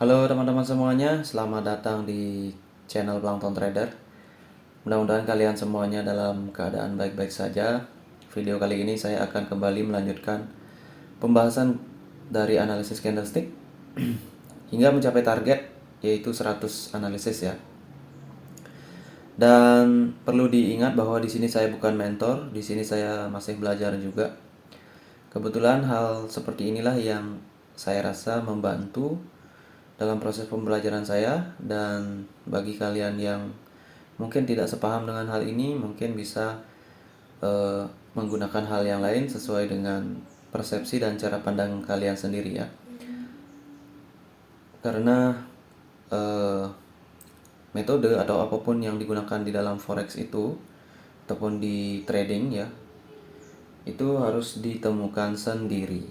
Halo teman-teman semuanya, selamat datang di channel Plankton Trader. Mudah-mudahan kalian semuanya dalam keadaan baik-baik saja. Video kali ini saya akan kembali melanjutkan pembahasan dari analisis candlestick hingga mencapai target yaitu 100 analisis ya. Dan perlu diingat bahwa di sini saya bukan mentor, di sini saya masih belajar juga. Kebetulan hal seperti inilah yang saya rasa membantu dalam proses pembelajaran saya, dan bagi kalian yang mungkin tidak sepaham dengan hal ini mungkin bisa menggunakan hal yang lain sesuai dengan persepsi dan cara pandang kalian sendiri ya. Karena metode atau apapun yang digunakan di dalam forex itu ataupun di trading ya, itu harus ditemukan sendiri,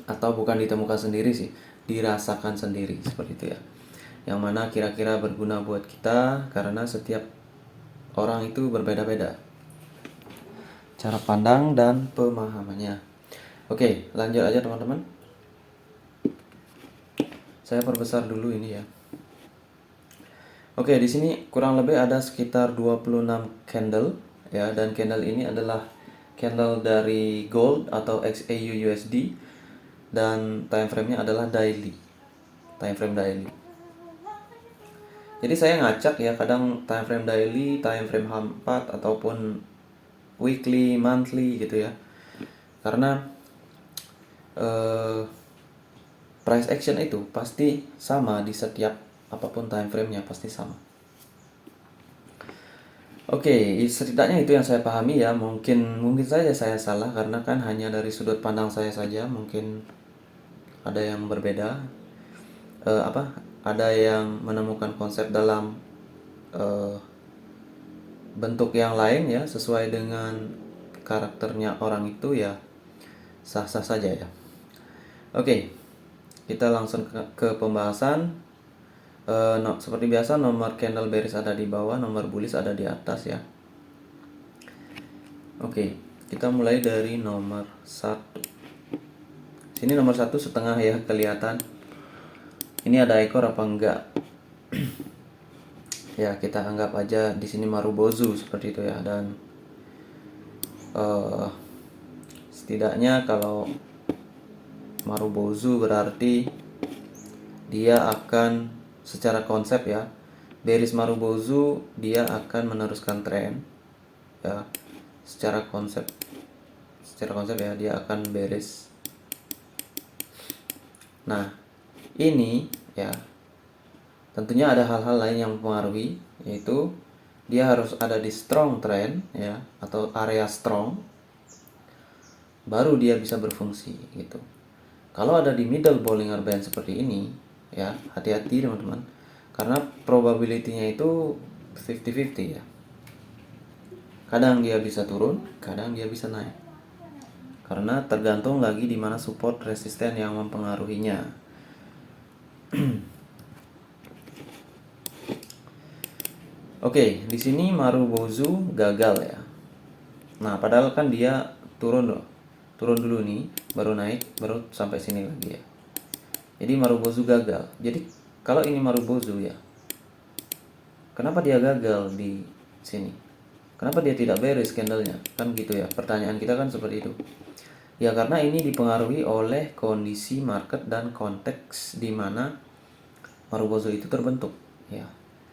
atau bukan ditemukan sendiri sih, dirasakan sendiri seperti itu ya. Yang mana kira-kira berguna buat kita, karena setiap orang itu berbeda-beda cara pandang dan pemahamannya. Oke, lanjut aja teman-teman. Saya perbesar dulu ini ya. Oke, di sini kurang lebih ada sekitar 26 candle ya, dan candle ini adalah candle dari gold atau XAU USD, dan time frame-nya adalah daily. Time frame daily. Jadi saya ngacak ya, kadang time frame daily, time frame H4 ataupun weekly, monthly gitu ya. Karena price action itu pasti sama di setiap apapun time frame-nya, pasti sama. Oke, setidaknya itu yang saya pahami ya. Mungkin saja saya salah, karena kan hanya dari sudut pandang saya saja, mungkin ada yang berbeda. Ada yang menemukan konsep dalam bentuk yang lain ya, sesuai dengan karakternya orang itu ya, sah-sah saja ya. Oke, kita langsung ke pembahasan. Seperti biasa, nomor candle bearish ada di bawah, nomor bullish ada di atas ya. Oke, kita mulai dari nomor 1. Sini nomor 1 setengah ya, kelihatan. Ini ada ekor apa enggak? Ya, kita anggap aja di sini Marubozu seperti itu ya. Dan setidaknya kalau Marubozu berarti dia akan secara konsep ya, bearish Marubozu dia akan meneruskan tren ya, secara konsep ya, dia akan bearish. Nah, ini ya, tentunya ada hal-hal lain yang mempengaruhi, yaitu dia harus ada di strong trend ya, atau area strong, baru dia bisa berfungsi gitu. Kalau ada di middle Bollinger Band seperti ini ya, hati-hati teman-teman, karena probability-nya itu 50-50 ya. Kadang dia bisa turun, kadang dia bisa naik, karena tergantung lagi di mana support resisten yang mempengaruhinya. Oke, di sini Marubozu gagal ya. Nah, padahal kan dia turun dulu nih, baru naik, baru sampai sini lagi ya. Jadi Marubozu gagal. Jadi kalau ini Marubozu ya, kenapa dia gagal di sini? Kenapa dia tidak beres candlenya? Kan gitu ya. Pertanyaan kita kan seperti itu. Ya karena ini dipengaruhi oleh kondisi market dan konteks di mana Marubozu itu terbentuk ya.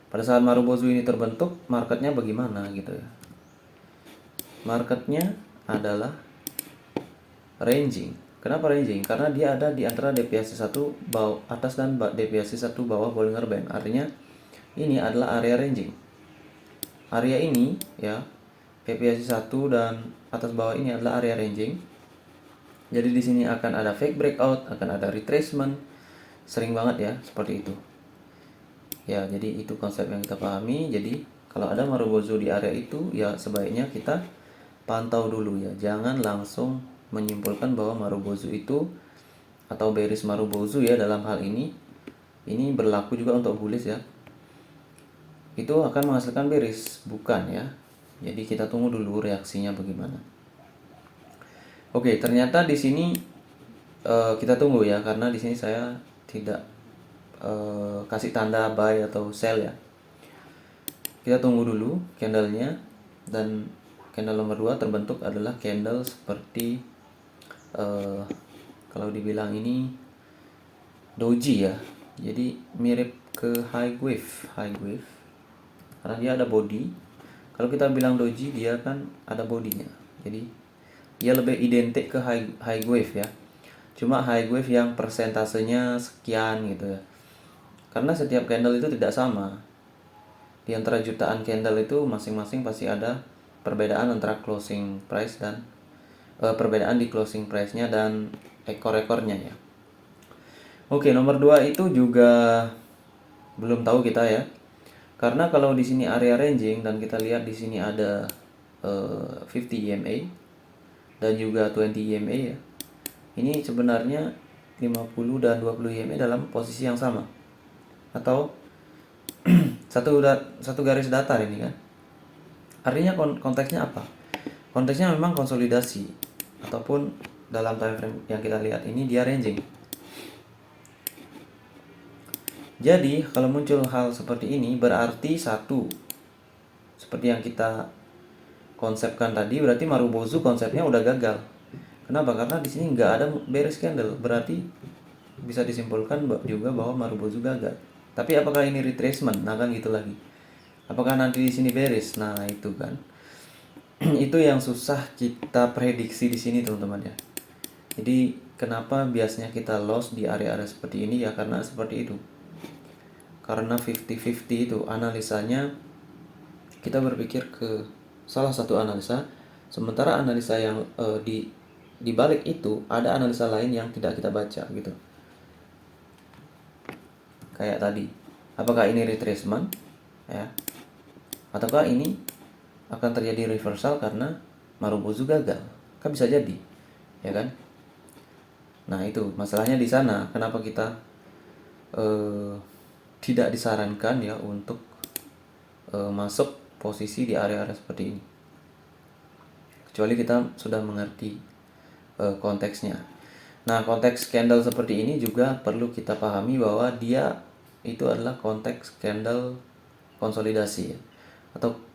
Pada saat Marubozu ini terbentuk, marketnya bagaimana gitu ya. Marketnya adalah ranging. Kenapa ranging? Karena dia ada di antara deviasi 1 bawah atas dan deviasi 1 bawah Bollinger Band. Artinya ini adalah area ranging. Area ini ya, deviasi 1 dan atas bawah ini adalah area ranging. Jadi di sini akan ada fake breakout, akan ada retracement. Sering banget ya seperti itu. Ya, jadi itu konsep yang kita pahami. Jadi kalau ada Marubozu di area itu ya, sebaiknya kita pantau dulu ya. Jangan langsung menyimpulkan bahwa Marubozu itu atau bearish Marubozu ya, dalam hal ini berlaku juga untuk bullish ya, itu akan menghasilkan bearish, bukan ya. Jadi kita tunggu dulu reaksinya bagaimana. Oke, ternyata di sini kita tunggu ya, karena di sini saya tidak kasih tanda buy atau sell ya. Kita tunggu dulu candlenya, dan candle nomor 2 terbentuk adalah candle seperti kalau dibilang ini doji ya. Jadi mirip ke high wave karena dia ada body. Kalau kita bilang doji, dia kan ada bodinya. Jadi dia lebih identik ke high wave ya. Cuma high wave yang persentasenya sekian gitu ya. Karena setiap candle itu tidak sama. Di antara jutaan candle itu masing-masing pasti ada perbedaan antara closing price dan perbedaan di closing price-nya dan ekor-ekornya ya. Oke, nomor 2 itu juga belum tahu kita ya. Karena kalau di sini area ranging dan kita lihat di sini ada 50 EMA dan juga 20 EMA ya. Ini sebenarnya 50 dan 20 EMA dalam posisi yang sama. Atau satu garis datar ini kan. Artinya konteksnya apa? Konteksnya memang konsolidasi, ataupun dalam time frame yang kita lihat ini dia ranging. Jadi kalau muncul hal seperti ini berarti satu, seperti yang kita konsepkan tadi, berarti Marubozu konsepnya udah gagal. Kenapa? Karena di sini nggak ada bearish candle, berarti bisa disimpulkan juga bahwa Marubozu gagal. Tapi apakah ini retracement? Nah kan gitu lagi. Apakah nanti di sini bearish? Nah itu kan. Itu yang susah kita prediksi di sini teman-teman ya. Jadi kenapa biasanya kita loss di area-area seperti ini ya, karena seperti itu. Karena 50-50 itu analisanya, kita berpikir ke salah satu analisa, sementara analisa yang di balik itu ada analisa lain yang tidak kita baca gitu. Kayak tadi, apakah ini retracement ya, ataukah ini akan terjadi reversal karena Marubozu gagal? Kan bisa jadi ya kan. Nah itu masalahnya di sana, kenapa kita tidak disarankan ya untuk masuk posisi di area-area seperti ini, kecuali kita sudah mengerti konteksnya. Nah konteks candle seperti ini juga perlu kita pahami bahwa dia itu adalah konteks candle konsolidasi ya,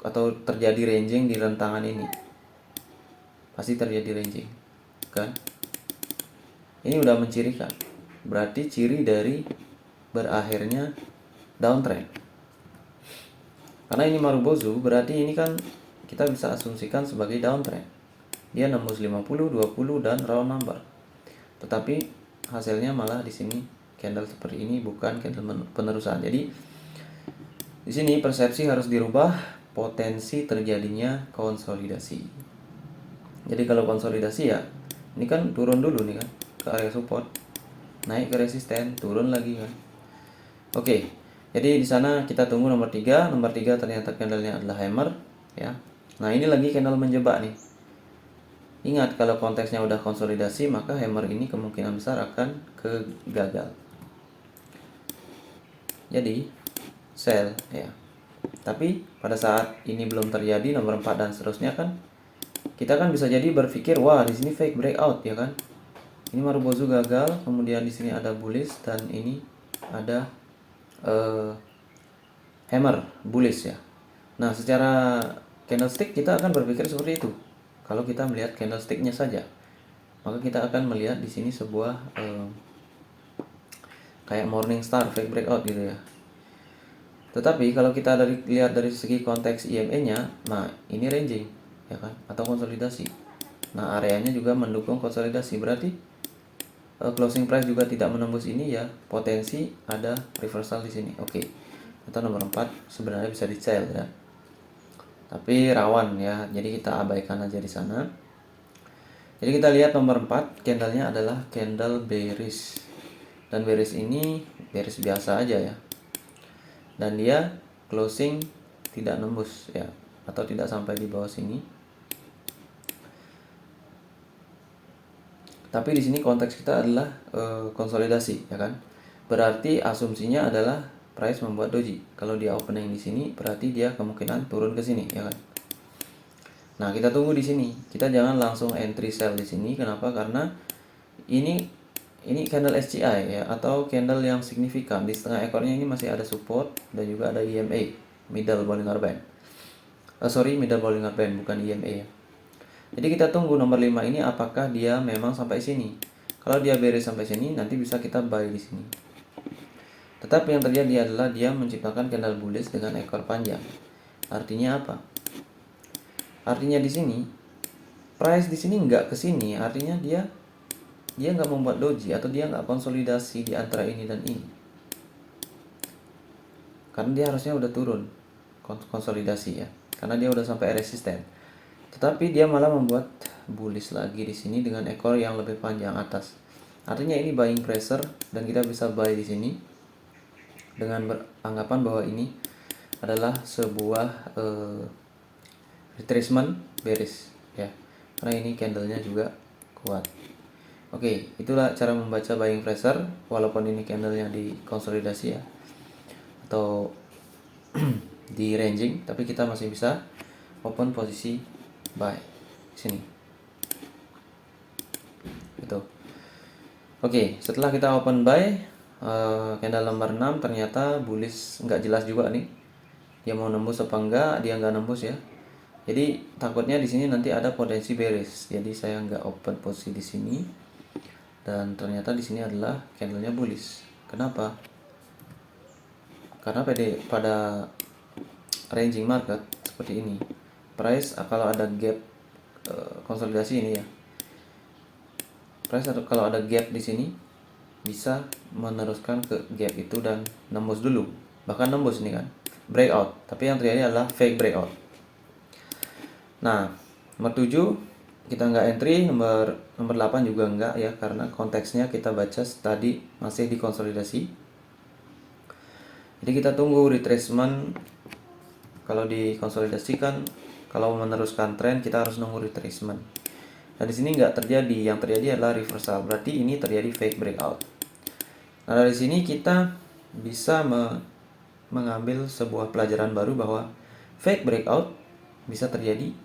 atau terjadi ranging di rentangan ini, pasti terjadi ranging kan. Ini udah mencirikan, berarti ciri dari berakhirnya downtrend. Karena ini Marubozu, berarti ini kan kita bisa asumsikan sebagai downtrend. Dia nembus 50, 20 dan round number. Tetapi hasilnya malah di sini candle seperti ini, bukan candle penerusan. Jadi di sini persepsi harus dirubah, potensi terjadinya konsolidasi. Jadi kalau konsolidasi ya, ini kan turun dulu nih kan ke area support, naik ke resisten, turun lagi kan. Oke. Jadi di sana kita tunggu nomor 3. Nomor 3 ternyata candlenya adalah hammer ya. Nah, ini lagi candle menjebak nih. Ingat, kalau konteksnya udah konsolidasi, maka hammer ini kemungkinan besar akan gagal. Jadi sell ya. Tapi pada saat ini belum terjadi, nomor 4 dan seterusnya kan, kita kan bisa jadi berpikir, wah di sini fake breakout ya kan. Ini Marubozu gagal, kemudian di sini ada bullish dan ini ada hammer bullish ya. Nah, secara candlestick kita akan berpikir seperti itu. Kalau kita melihat candlesticknya saja, maka kita akan melihat di sini sebuah kayak morning star fake breakout gitu ya. Tetapi kalau kita lihat dari segi konteks EMA-nya, nah ini ranging ya kan, atau konsolidasi. Nah, areanya juga mendukung konsolidasi, berarti closing price juga tidak menembus ini ya, potensi ada reversal di sini. Oke. Atau nomor 4 sebenarnya bisa di sell ya. Tapi rawan ya. Jadi kita abaikan aja di sana. Jadi kita lihat nomor 4, candlenya adalah candle bearish. Dan bearish ini bearish biasa aja ya. Dan dia closing tidak nembus ya, atau tidak sampai di bawah sini. Tapi di sini konteks kita adalah konsolidasi ya kan. Berarti asumsinya adalah price membuat doji. Kalau dia opening di sini, berarti dia kemungkinan turun ke sini ya kan. Nah, kita tunggu di sini. Kita jangan langsung entry sell di sini. Kenapa? Karena ini ini candle SCI ya, atau candle yang signifikan. Di setengah ekornya ini masih ada support dan juga ada EMA, middle Bollinger Band. Middle Bollinger Band, bukan EMA ya. Jadi kita tunggu nomor 5 ini apakah dia memang sampai sini. Kalau dia beres sampai sini, nanti bisa kita buy di sini. Tetapi yang terjadi adalah dia menciptakan candle bullish dengan ekor panjang. Artinya apa? Artinya di sini price di sini nggak ke sini, artinya dia nggak membuat doji atau dia nggak konsolidasi di antara ini dan ini. Karena dia harusnya udah turun konsolidasi ya. Karena dia udah sampai resisten. Tetapi dia malah membuat bullish lagi di sini dengan ekor yang lebih panjang atas. Artinya ini buying pressure dan kita bisa buy di sini dengan beranggapan bahwa ini adalah sebuah retracement bearish ya. Karena ini candlenya juga kuat. Oke, itulah cara membaca buying pressure walaupun ini candlenya di konsolidasi ya atau di ranging, tapi kita masih bisa open posisi buy sini. Gitu. Oke, setelah kita open buy candle nomor 6 ternyata bullish, nggak jelas juga nih. Dia mau nembus apa enggak, dia nggak nembus ya. Jadi takutnya di sini nanti ada potensi bearish. Jadi saya nggak open posisi di sini. Dan ternyata di sini adalah candlenya bullish. Kenapa? Karena pada ranging market seperti ini, price kalau ada gap konsolidasi ini ya, price kalau ada gap di sini bisa meneruskan ke gap itu dan nembus dulu, bahkan nembus ini kan breakout, tapi yang terjadi adalah fake breakout. Nah, nomor 7 kita nggak entry, nomor 8 juga nggak ya, karena konteksnya kita baca tadi masih dikonsolidasi. Jadi kita tunggu retracement. Kalau dikonsolidasikan, kalau meneruskan tren kita harus nunggu retracement. Nah di sini nggak terjadi, yang terjadi adalah reversal. Berarti ini terjadi fake breakout. Nah dari sini kita bisa mengambil sebuah pelajaran baru bahwa fake breakout bisa terjadi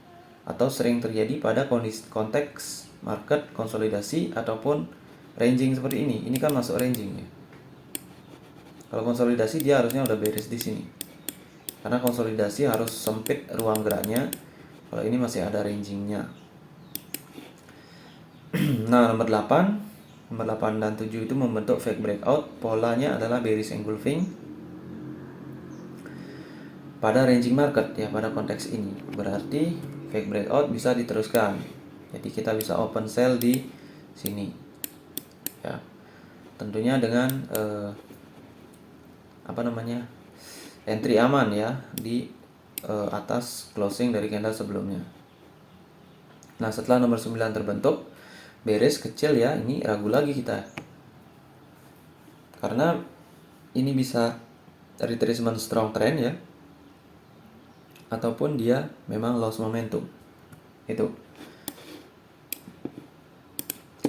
atau sering terjadi pada konteks market konsolidasi ataupun ranging seperti ini. Ini kan masuk ranging ya. Kalau konsolidasi dia harusnya udah beres di sini. Karena konsolidasi harus sempit ruang geraknya. Kalau ini masih ada rangingnya. Nah, nomor 8 dan 7 itu membentuk fake breakout. Polanya adalah bearish engulfing pada ranging market ya, pada konteks ini. Berarti fake breakout bisa diteruskan. Jadi kita bisa open sell di sini. Ya. Tentunya dengan entry aman ya di atas closing dari candle sebelumnya. Nah, setelah nomor 9 terbentuk, bearish kecil ya, ini ragu lagi kita. Karena ini bisa retracement strong trend ya. Ataupun dia memang loss momentum. Itu.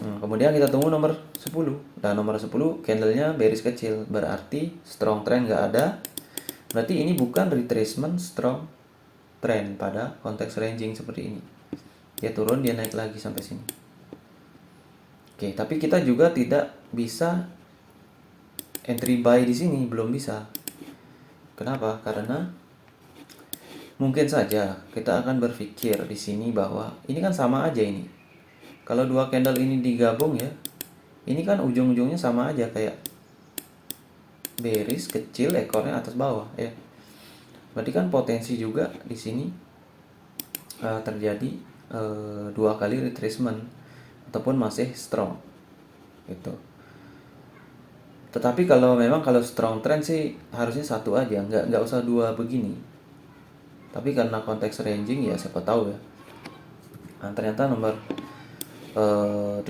Kemudian kita tunggu nomor 10. Nah, nomor 10 candlenya bearish kecil, berarti strong trend nggak ada. Berarti ini bukan retracement strong trend pada konteks ranging seperti ini. Dia turun, dia naik lagi sampai sini. Oke, tapi kita juga tidak bisa entry buy di sini, belum bisa. Kenapa? Karena mungkin saja kita akan berpikir di sini bahwa ini kan sama aja ini. Kalau dua candle ini digabung ya, ini kan ujung-ujungnya sama aja kayak bearish kecil, ekornya atas bawah ya. Berarti kan potensi juga di sini terjadi dua kali retracement ataupun masih strong gitu. Tetapi kalau strong trend sih harusnya satu aja, nggak usah dua begini. Tapi karena konteks ranging ya siapa tahu ya. Nah, ternyata nomor 10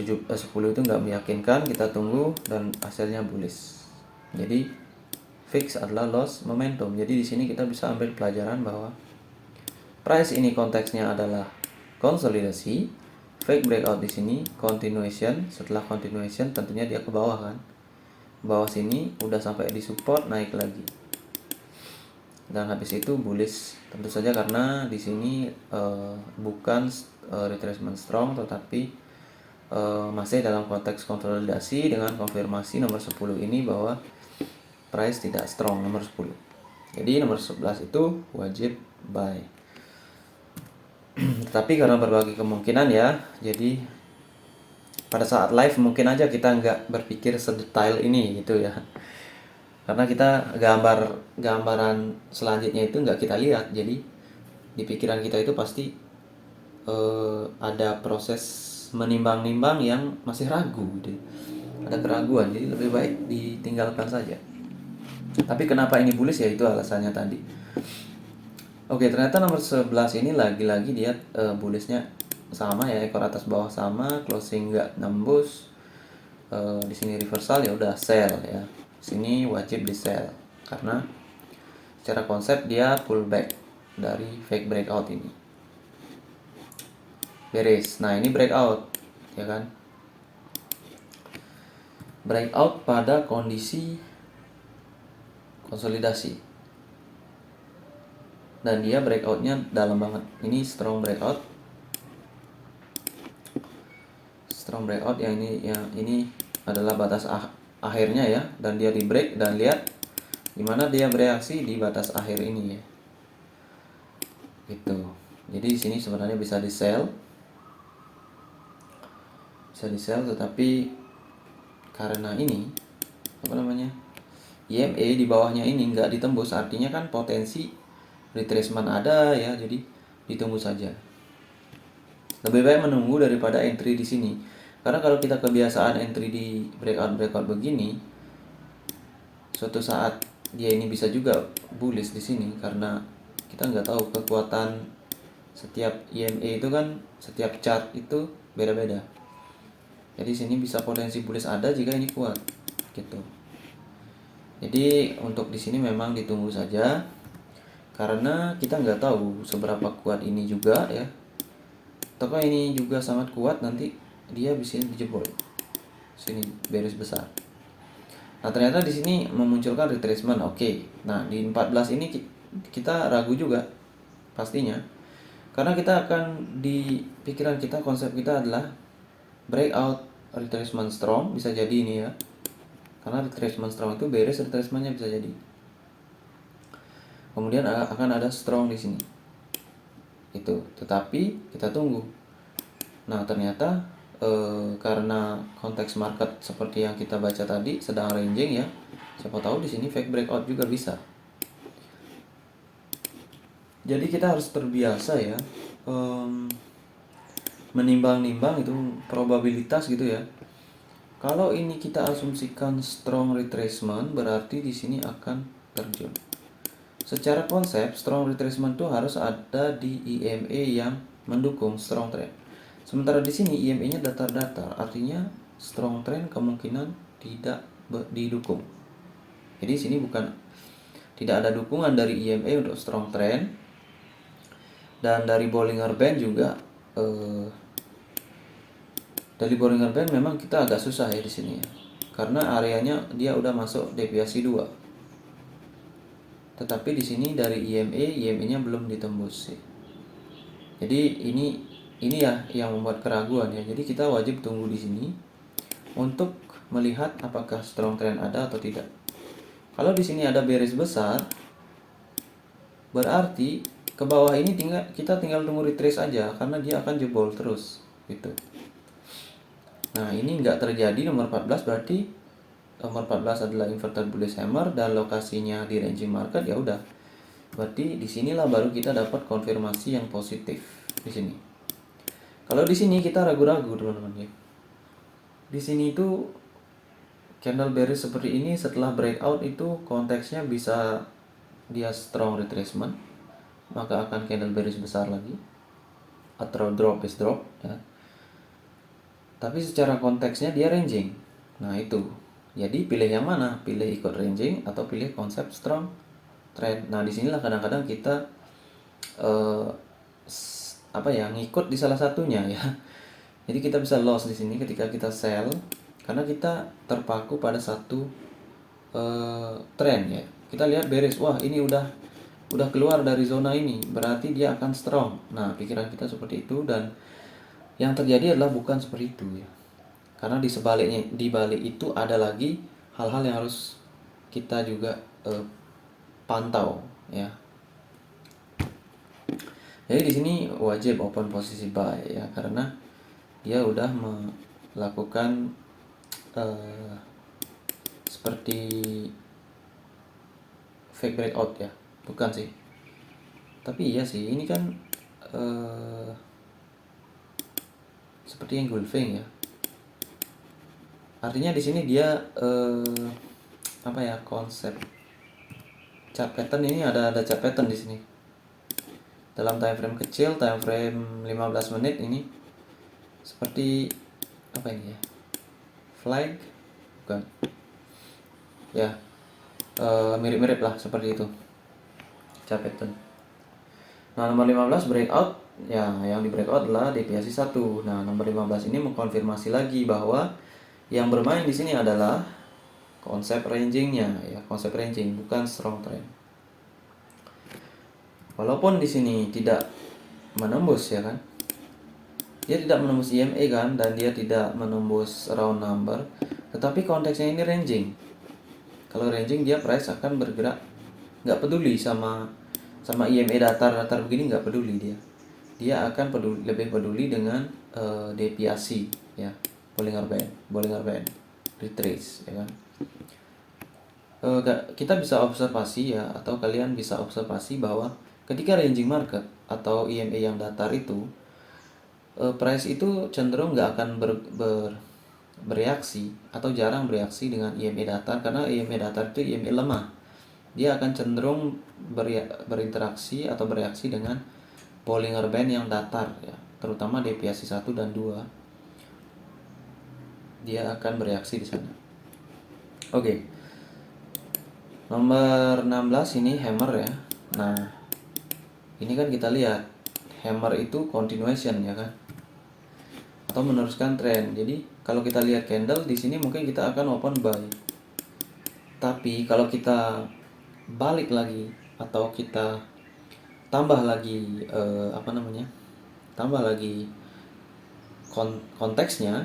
itu nggak meyakinkan, kita tunggu dan hasilnya bullish. Jadi fix adalah loss momentum. Jadi di sini kita bisa ambil pelajaran bahwa price ini konteksnya adalah konsolidasi, fake breakout di sini, continuation. Setelah continuation tentunya dia ke bawah kan. Bawah sini udah sampai di support, naik lagi. Dan habis itu bullish. Tentu saja karena di sini bukan retracement strong tetapi masih dalam konteks konsolidasi dengan konfirmasi nomor 10 ini bahwa price tidak strong nomor 10. Jadi nomor 11 itu wajib buy. Tapi karena berbagai kemungkinan ya, jadi pada saat live mungkin aja kita nggak berpikir sedetail ini gitu ya. Karena kita gambaran selanjutnya itu nggak kita lihat, jadi di pikiran kita itu pasti ada proses menimbang-nimbang yang masih ragu gitu. Ada keraguan, jadi lebih baik ditinggalkan saja. Tapi kenapa ini bullish ya, itu alasannya tadi. Oke, ternyata nomor 11 ini lagi-lagi dia bullishnya sama ya, ekor atas bawah sama, closing nggak nembus. Di sini reversal ya udah sell ya. Sini wajib di sell karena secara konsep dia pullback dari fake breakout ini. Beres. Nah, ini breakout ya kan. Breakout pada kondisi konsolidasi. Dan dia breakoutnya dalam banget. Ini strong breakout. Strong breakout yang ini adalah batas akhirnya ya, dan dia di break dan lihat gimana dia bereaksi di batas akhir ini ya. Gitu. Jadi di sini sebenarnya bisa di sell. Bisa di sell, tetapi karena ini EMA di bawahnya ini nggak ditembus, artinya kan potensi retracement ada ya, jadi ditunggu saja. Lebih baik menunggu daripada entry di sini. Karena kalau kita kebiasaan entry di breakout begini, suatu saat dia ini bisa juga bullish di sini karena kita nggak tahu kekuatan setiap EMA itu kan, setiap chart itu beda-beda. Jadi sini bisa potensi bullish ada jika ini kuat gitu. Jadi untuk di sini memang ditunggu saja karena kita nggak tahu seberapa kuat ini juga ya. Atau ini juga sangat kuat, nanti dia bisa dijebol. Sini bearish besar. Nah, ternyata di sini memunculkan retracement. Oke. Nah, di 14 ini kita ragu juga pastinya. Karena kita akan di pikiran kita, konsep kita adalah breakout retracement strong, bisa jadi ini ya. Karena retracement strong itu bearish retracementnya bisa jadi. Kemudian akan ada strong di sini. Itu, tetapi kita tunggu. Nah, ternyata karena konteks market seperti yang kita baca tadi sedang ranging ya, siapa tahu di sini fake breakout juga bisa. Jadi kita harus terbiasa ya menimbang-nimbang itu probabilitas gitu ya. Kalau ini kita asumsikan strong retracement, berarti di sini akan terjun. Secara konsep strong retracement itu harus ada di EMA yang mendukung strong trend. Sementara di sini EMA-nya datar-datar, artinya strong trend kemungkinan tidak didukung. Jadi sini tidak ada dukungan dari EMA untuk strong trend, dan dari Bollinger Band juga dari Bollinger Band memang kita agak susah ya di sini ya, karena areanya dia udah masuk deviasi 2. Tetapi di sini dari EMA-nya belum ditembus sih. Jadi ini ya yang membuat keraguan ya. Jadi kita wajib tunggu di sini untuk melihat apakah strong trend ada atau tidak. Kalau di sini ada bearish besar, berarti ke bawah ini kita tinggal tunggu retrace aja karena dia akan jebol terus gitu. Nah, ini nggak terjadi nomor 14, berarti nomor 14 adalah inverted bullish hammer dan lokasinya di ranging market, ya udah. Berarti disinilah baru kita dapat konfirmasi yang positif di sini. Kalau di sini kita ragu-ragu teman-teman ya. Di sini itu candle bearish seperti ini setelah breakout itu konteksnya bisa dia strong retracement, maka akan candle bearish besar lagi atau drop is drop ya. Tapi secara konteksnya dia ranging. Nah, itu. Jadi pilih yang mana? Pilih ikut ranging atau pilih konsep strong trend. Nah, disinilah kadang-kadang kita ngikut di salah satunya ya. Jadi kita bisa loss di sini ketika kita sell karena kita terpaku pada satu trend ya. Kita lihat bearish, wah ini udah keluar dari zona ini, berarti dia akan strong. Nah, pikiran kita seperti itu, dan yang terjadi adalah bukan seperti itu ya. Karena di balik itu ada lagi hal-hal yang harus kita juga pantau ya. Jadi di sini wajib open posisi buy ya, karena dia udah melakukan seperti fake breakout ya, bukan sih? Tapi iya sih, ini kan seperti engulfing ya. Artinya di sini dia apa ya, konsep chart pattern ini ada chart pattern di sini. Dalam time frame kecil, time frame 15 menit ini seperti apa ini ya? Flag? Bukan. Ya. Mirip-mirip lah seperti itu. Chart pattern. Nah, nomor 15 breakout, ya yang di breakout adalah deviasi 1. Nah, nomor 15 ini mengkonfirmasi lagi bahwa yang bermain di sini adalah konsep rangingnya ya, konsep ranging bukan strong trend. Walaupun di sini tidak menembus ya kan, dia tidak menembus EMA kan, dan dia tidak menembus round number, tetapi konteksnya ini ranging. Kalau ranging dia price akan bergerak, nggak peduli sama EMA datar begini, nggak peduli dia akan lebih peduli dengan deviasi ya, Bollinger Band, retrace ya kan. Kita bisa observasi ya, atau kalian bisa observasi bahwa ketika ranging market atau EMA yang datar itu, price itu cenderung nggak akan bereaksi atau jarang bereaksi dengan EMA datar, karena EMA datar itu EMA lemah. Dia akan cenderung berinteraksi atau bereaksi dengan Bollinger Band yang datar ya, terutama deviasi 1 dan 2. Dia akan bereaksi di sana. Oke. Nomor 16 ini hammer ya. Nah, ini kan kita lihat hammer itu continuation ya kan, atau meneruskan tren. Jadi kalau kita lihat candle di sini mungkin kita akan open buy. Tapi kalau kita balik lagi atau kita tambah lagi tambah lagi konteksnya,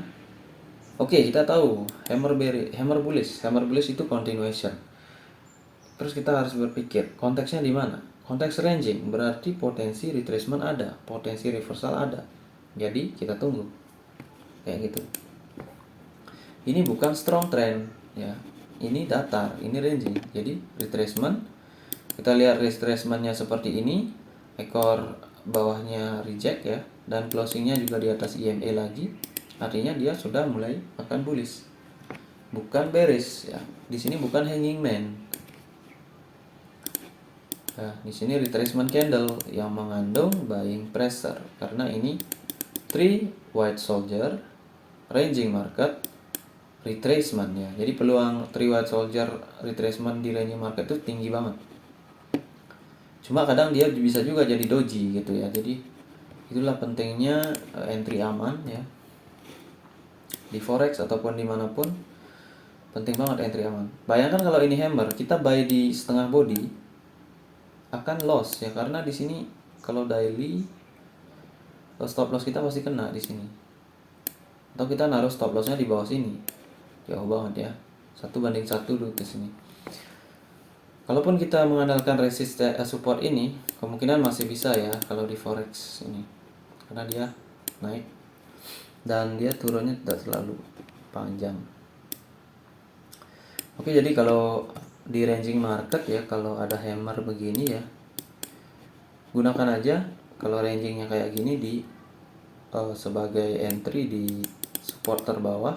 oke, kita tahu hammer bullish itu continuation. Terus kita harus berpikir konteksnya di mana? Konteks ranging berarti potensi retracement ada, potensi reversal ada. Jadi kita tunggu. Kayak gitu. Ini bukan strong trend ya. Ini datar, ini ranging. Jadi retracement, kita lihat retracementnya seperti ini, ekor bawahnya reject ya, dan closingnya juga di atas EMA lagi. Artinya dia sudah mulai akan bullish. Bukan bearish ya. Di sini bukan hanging man. Nah, di sini retracement candle yang mengandung buying pressure, karena ini 3 white soldier, ranging market, retracement ya. Jadi peluang 3 white soldier retracement di ranging market itu tinggi banget. Cuma kadang dia bisa juga jadi doji gitu ya. Jadi itulah pentingnya entry aman ya. Di forex ataupun dimanapun penting banget entry aman. Bayangkan kalau ini hammer, kita buy di setengah body akan loss ya, karena di sini kalau daily stop loss kita pasti kena di sini. Atau kita naruh stop lossnya di bawah sini, jauh banget ya, 1:1 dulu ke sini. Kalaupun kita mengandalkan support ini, kemungkinan masih bisa ya kalau di forex ini, karena dia naik dan dia turunnya tidak terlalu panjang. Oke, jadi kalau di ranging market ya, kalau ada hammer begini ya, gunakan aja kalau rangingnya kayak gini di sebagai entry di support terbawah,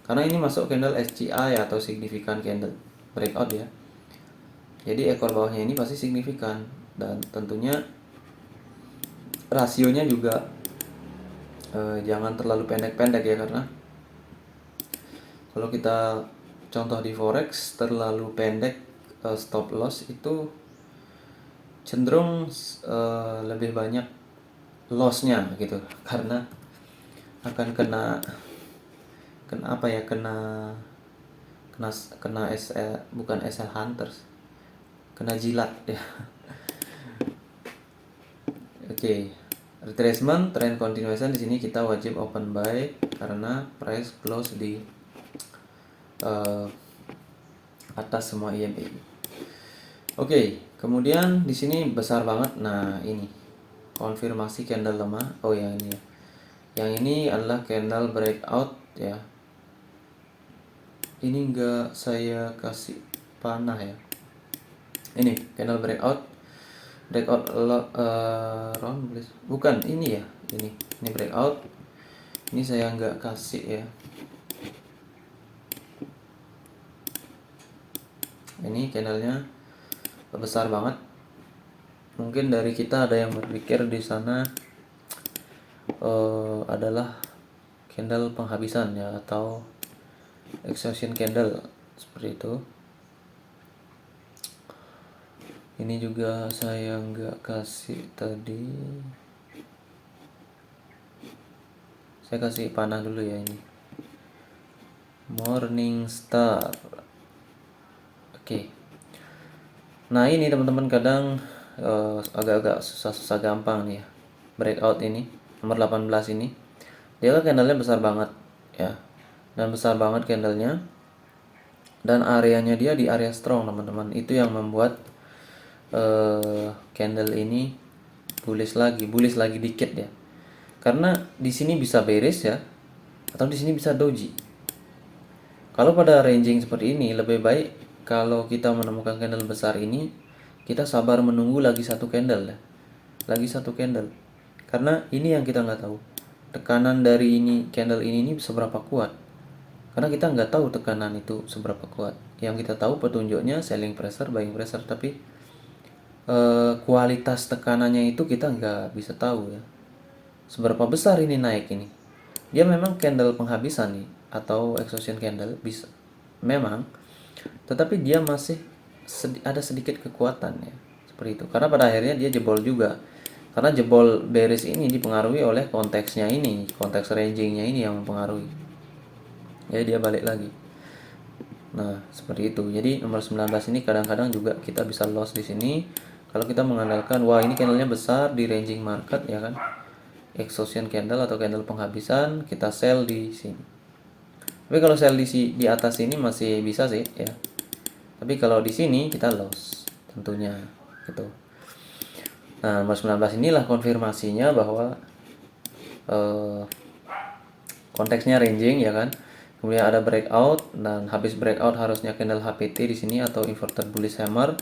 karena ini masuk candle SCI atau significant candle breakout ya. Jadi ekor bawahnya ini pasti signifikan, dan tentunya rasionya juga jangan terlalu pendek-pendek ya, karena kalau kita contoh di forex terlalu pendek stop loss itu cenderung lebih banyak lossnya gitu, karena akan kena apa ya, kena SL, bukan SL hunters, kena jilat ya. Oke. Retracement, trend continuation, di sini kita wajib open buy karena price close di atas semua EMA. Oke, kemudian di sini besar banget. Nah, ini konfirmasi candle lemah. Oh, yang ini ya. Yang ini adalah candle breakout ya. Ini enggak saya kasih panah ya. Ini candle breakout round please. Bukan ini ya. Ini breakout. Ini saya enggak kasih ya. Ini candlenya besar banget. Mungkin dari kita ada yang berpikir di sana adalah candle penghabisan ya, atau exhaustion candle seperti itu. Ini juga saya nggak kasih tadi. Saya kasih panah dulu ya ini. Morning Star. Oke. Nah ini teman-teman kadang agak-agak susah-susah gampang nih ya. Breakout ini nomor 18 ini. Dia kan candlenya besar banget ya. Dan besar banget candlenya. Dan areanya dia di area strong teman-teman. Itu yang membuat candle ini bullish lagi dikit ya. Karena di sini bisa bearish ya, atau di sini bisa doji. Kalau pada ranging seperti ini lebih baik kalau kita menemukan candle besar ini, kita sabar menunggu lagi satu candle ya. Lagi satu candle. Karena ini yang kita nggak tahu. Tekanan dari candle ini seberapa kuat. Karena kita nggak tahu tekanan itu seberapa kuat. Yang kita tahu petunjuknya selling pressure, buying pressure, tapi kualitas tekanannya itu kita nggak bisa tahu ya. Seberapa besar ini naik ini. Dia memang candle penghabisan nih, atau exhaustion candle bisa. Memang, tetapi dia masih ada sedikit kekuatan ya. Seperti itu. Karena pada akhirnya dia jebol juga. Karena jebol bearish ini dipengaruhi oleh konteksnya ini, konteks rangingnya ini yang mempengaruhi. Jadi dia balik lagi. Nah, seperti itu. Jadi nomor 19 ini kadang-kadang juga kita bisa loss di sini kalau kita mengandalkan wah ini candlenya besar di ranging market ya kan. Exhaustion candle atau candle penghabisan, kita sell di sini. Tapi kalau sell di atas ini masih bisa sih ya. Tapi kalau di sini kita loss tentunya gitu. Nah, nomor 19 inilah konfirmasinya bahwa konteksnya ranging ya kan. Kemudian ada breakout, dan habis breakout harusnya candle HPT di sini atau inverted bullish hammer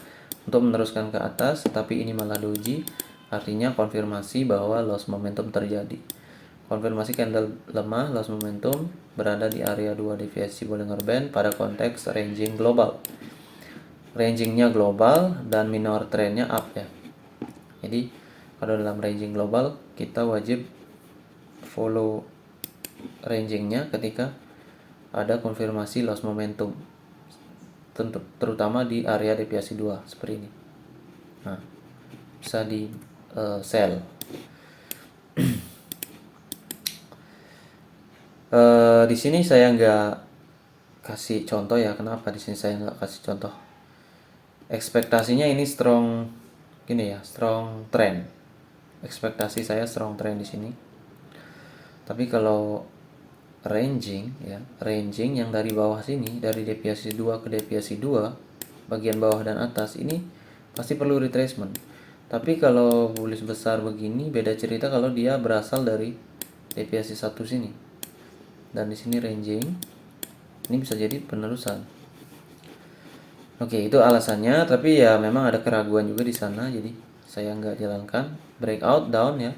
untuk meneruskan ke atas, tapi ini malah doji, artinya konfirmasi bahwa loss momentum terjadi. Konfirmasi candle lemah, loss momentum berada di area 2 deviasi Bollinger Band pada konteks ranging global. Rangingnya global dan minor trendnya up ya. Jadi kalau dalam ranging global kita wajib follow rangingnya ketika ada konfirmasi loss momentum, terutama di area deviasi 2 seperti ini. Nah, bisa di sell. Di sini saya nggak kasih contoh ya. Kenapa di sini saya nggak kasih contoh? Ekspektasinya ini strong, gini ya, strong trend. Ekspektasi saya strong trend di sini. Tapi kalau ranging ya, ranging yang dari bawah sini, dari deviasi 2 ke deviasi 2, bagian bawah dan atas ini pasti perlu retracement. Tapi kalau bullish besar begini beda cerita kalau dia berasal dari deviasi 1 sini. Dan di sini ranging. Ini bisa jadi penerusan. Oke, itu alasannya, tapi ya memang ada keraguan juga di sana, jadi saya nggak jalankan. Breakout down ya.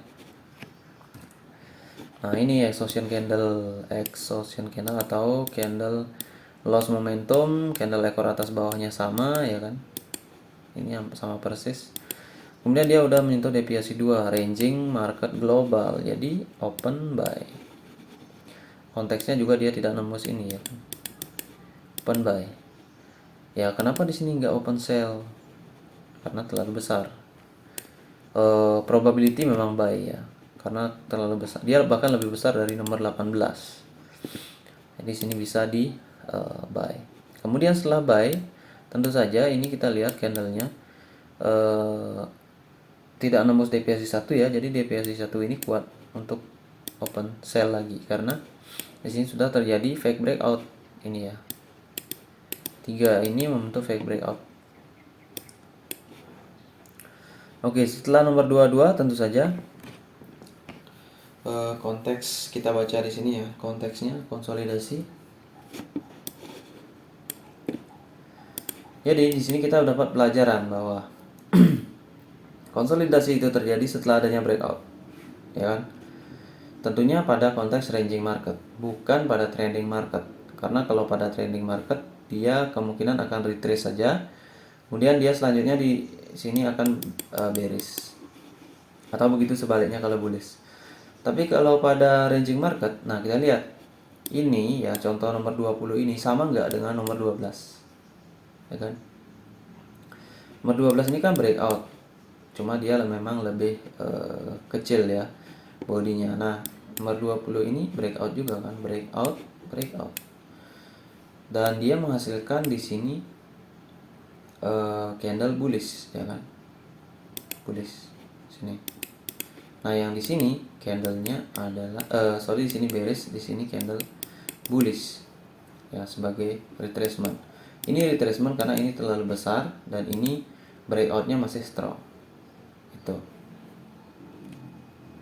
Nah ini exhaustion candle atau candle loss momentum, candle ekor atas bawahnya sama ya kan. Ini yang sama persis. Kemudian dia udah menyentuh deviasi 2, ranging market global. Jadi open buy. Konteksnya juga dia tidak nembus ini ya. Open buy. Ya kenapa di sini nggak open sell? Karena terlalu besar. Probability memang buy ya. Karena terlalu besar. Dia bahkan lebih besar dari nomor 18. Jadi sini bisa di buy. Kemudian setelah buy, tentu saja ini kita lihat candlenya tidak nembus deviasi 1 ya, jadi deviasi 1 ini kuat untuk open sell lagi karena di sini sudah terjadi fake breakout ini ya. 3 ini membentuk fake breakout. Oke, setelah nomor 22 tentu saja konteks kita baca di sini ya, konteksnya konsolidasi. Jadi di sini kita dapat pelajaran bahwa konsolidasi itu terjadi setelah adanya breakout, ya kan? Tentunya pada konteks ranging market, bukan pada trending market. Karena kalau pada trending market, dia kemungkinan akan retrace saja. Kemudian dia selanjutnya di sini akan bearish. Atau begitu sebaliknya kalau bullish. Tapi kalau pada ranging market, nah kita lihat. Ini ya contoh nomor 20 ini sama nggak dengan nomor 12? Ya kan? Nomor 12 ini kan breakout. Cuma dia memang lebih kecil ya bodinya. Nah, nomor 20 ini breakout juga kan, breakout. Dan dia menghasilkan di sini candle bullish ya kan. Bullish sini. Nah, yang di sini candlenya adalah di sini bearish, di sini candle bullish ya sebagai retracement. Ini retracement karena ini terlalu besar dan ini breakoutnya masih strong. Itu.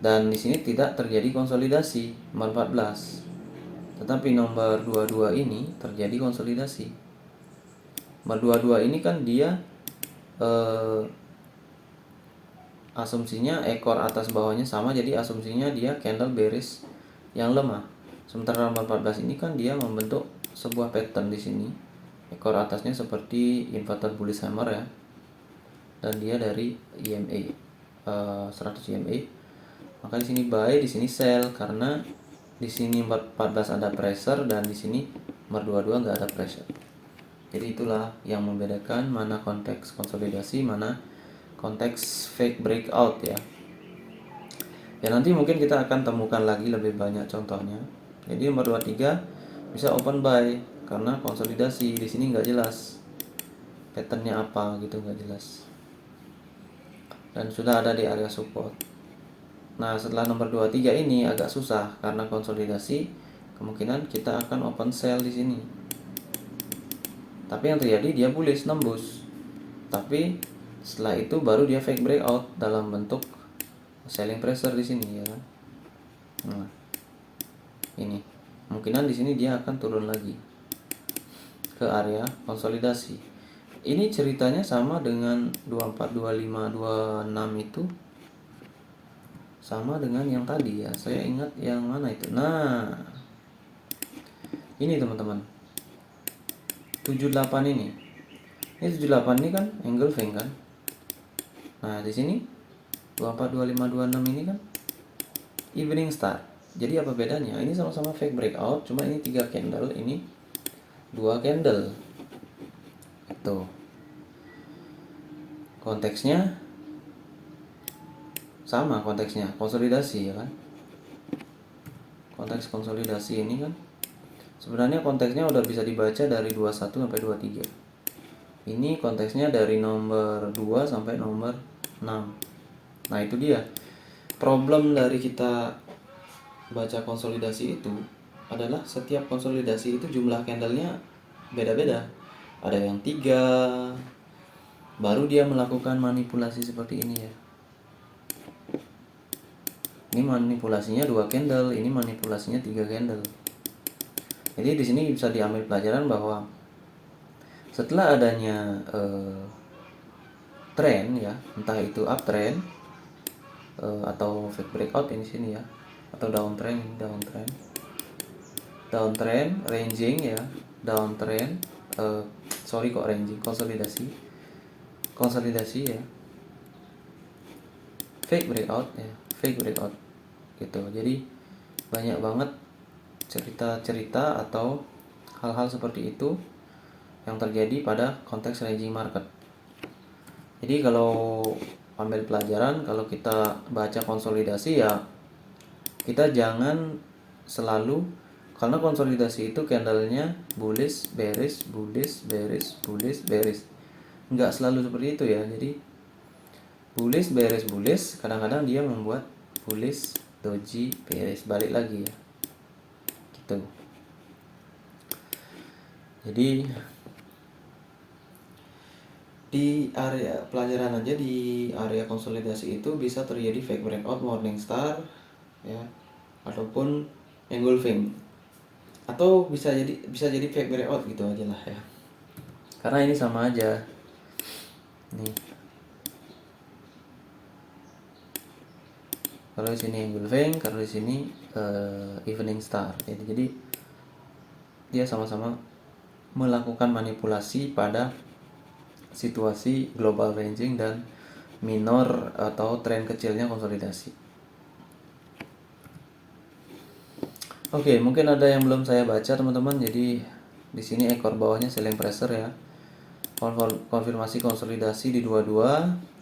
Dan di sini tidak terjadi konsolidasi nomor 14. Tetapi nomor 22 ini terjadi konsolidasi. Nomor 22 ini kan dia asumsinya ekor atas bawahnya sama, jadi asumsinya dia candle bearish yang lemah. Sementara nomor 14 ini kan dia membentuk sebuah pattern di sini. Ekor atasnya seperti inverted bullish hammer ya. Dan dia dari EMA 100 EMA. Maka di sini buy, di sini sell karena di sini 14 ada pressure dan di sini nomor 22 nggak ada pressure. Jadi itulah yang membedakan mana konteks konsolidasi, mana konteks fake breakout ya. Ya nanti mungkin kita akan temukan lagi lebih banyak contohnya. Jadi nomor 23 bisa open buy karena konsolidasi di sini nggak jelas patternnya apa gitu, nggak jelas. Dan sudah ada di area support. Nah setelah nomor 23 ini agak susah karena konsolidasi, kemungkinan kita akan open sell di sini. Tapi yang terjadi dia bullish nembus. Tapi setelah itu baru dia fake breakout dalam bentuk selling pressure di sini ya kan. Nah, ini kemungkinan di sini dia akan turun lagi ke area konsolidasi. Ini ceritanya sama dengan 24, 25, 26 itu sama dengan yang tadi ya. Saya ingat yang mana itu. Nah, ini teman-teman. 78 ini. Ini 78 ini kan angle fang kan. Nah, di sini 24, 25, 26 ini kan evening star. Jadi apa bedanya? Ini sama-sama fake breakout, cuma ini 3 candle, ini 2 candle. Itu. Konteksnya sama, konteksnya konsolidasi ya kan. Konteks konsolidasi ini kan sebenarnya konteksnya udah bisa dibaca dari 21 sampai 23. Ini konteksnya dari nomor 2 sampai nomor 6. Nah, itu dia. Problem dari kita baca konsolidasi itu adalah setiap konsolidasi itu jumlah candlenya beda-beda. Ada yang 3, baru dia melakukan manipulasi seperti ini ya. Ini manipulasinya 2 candle, ini manipulasinya 3 candle. Jadi di sini bisa diambil pelajaran bahwa setelah adanya trend ya, entah itu uptrend atau fake breakout ini sini ya, atau downtrend, ranging ya, downtrend, ranging, konsolidasi ya, fake breakout gitu. Jadi banyak banget cerita-cerita atau hal-hal seperti itu yang terjadi pada konteks ranging market. Jadi kalau ambil pelajaran, kalau kita baca konsolidasi ya kita jangan selalu, karena konsolidasi itu candlenya bullish, bearish, bullish, bearish, bullish, bearish. Nggak selalu seperti itu ya. Jadi bullish bearish bullish, kadang-kadang dia membuat bullish doji bearish, balik lagi ya gitu. Jadi di area pelajaran aja, di area konsolidasi itu bisa terjadi fake breakout, morning star ya, ataupun engulfing, atau bisa jadi fake breakout gitu aja lah ya, karena ini sama aja nih. Kalau di sini engulfing, kalau di sini evening star, jadi dia sama-sama melakukan manipulasi pada situasi global ranging dan minor atau tren kecilnya konsolidasi. Oke, mungkin ada yang belum saya baca teman-teman. Jadi di sini ekor bawahnya selling pressure ya. Konfirmasi konsolidasi di 22.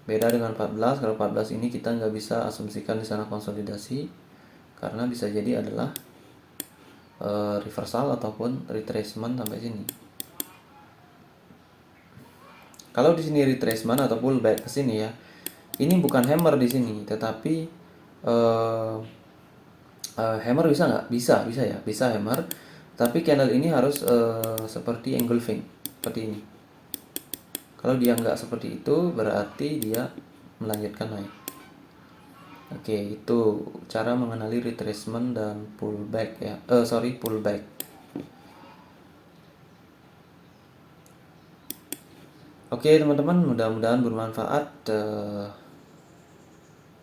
Beda dengan 14. Kalau 14 ini kita nggak bisa asumsikan di sana konsolidasi, karena bisa jadi adalah reversal ataupun retracement sampai sini. Kalau di sini retracement atau pullback ke sini ya, ini bukan hammer di sini, tetapi hammer bisa nggak? Bisa ya, bisa hammer. Tapi candle ini harus seperti engulfing, seperti ini. Kalau dia nggak seperti itu, berarti dia melanjutkan naik. Oke, itu cara mengenali retracement dan pullback ya. Pullback. Oke teman-teman, mudah-mudahan bermanfaat.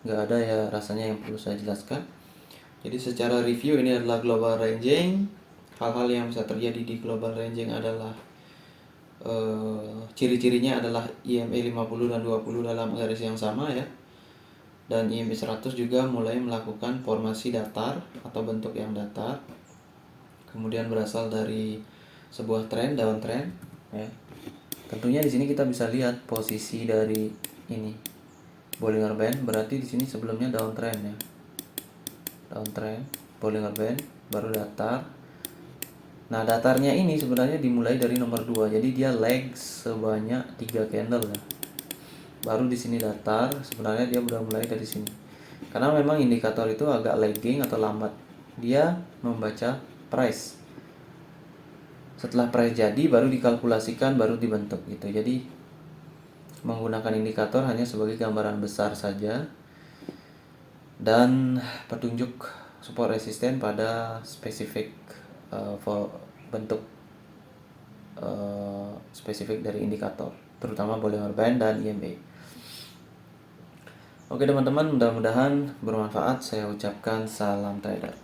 Nggak ada ya rasanya yang perlu saya jelaskan. Jadi secara review ini adalah global ranging. Hal-hal yang bisa terjadi di global ranging adalah ciri-cirinya adalah IMA 50 dan 20 dalam garis yang sama ya. Dan IMA 100 juga mulai melakukan formasi datar atau bentuk yang datar. Kemudian berasal dari sebuah tren, downtrend ya. Tentunya di sini kita bisa lihat posisi dari ini Bollinger Band, berarti di sini sebelumnya downtrend ya. Downtrend, Bollinger Band, baru datar. Nah, datarnya ini sebenarnya dimulai dari nomor 2. Jadi dia lag sebanyak 3 candle ya. Baru di sini datar, sebenarnya dia udah mulai dari sini. Karena memang indikator itu agak lagging atau lambat. Dia membaca price. Setelah price jadi baru dikalkulasikan, baru dibentuk gitu. Jadi menggunakan indikator hanya sebagai gambaran besar saja dan petunjuk support resisten pada spesifik bentuk spesifik dari indikator, terutama Bollinger Band dan IMA. Oke teman-teman, mudah-mudahan bermanfaat. Saya ucapkan salam trader.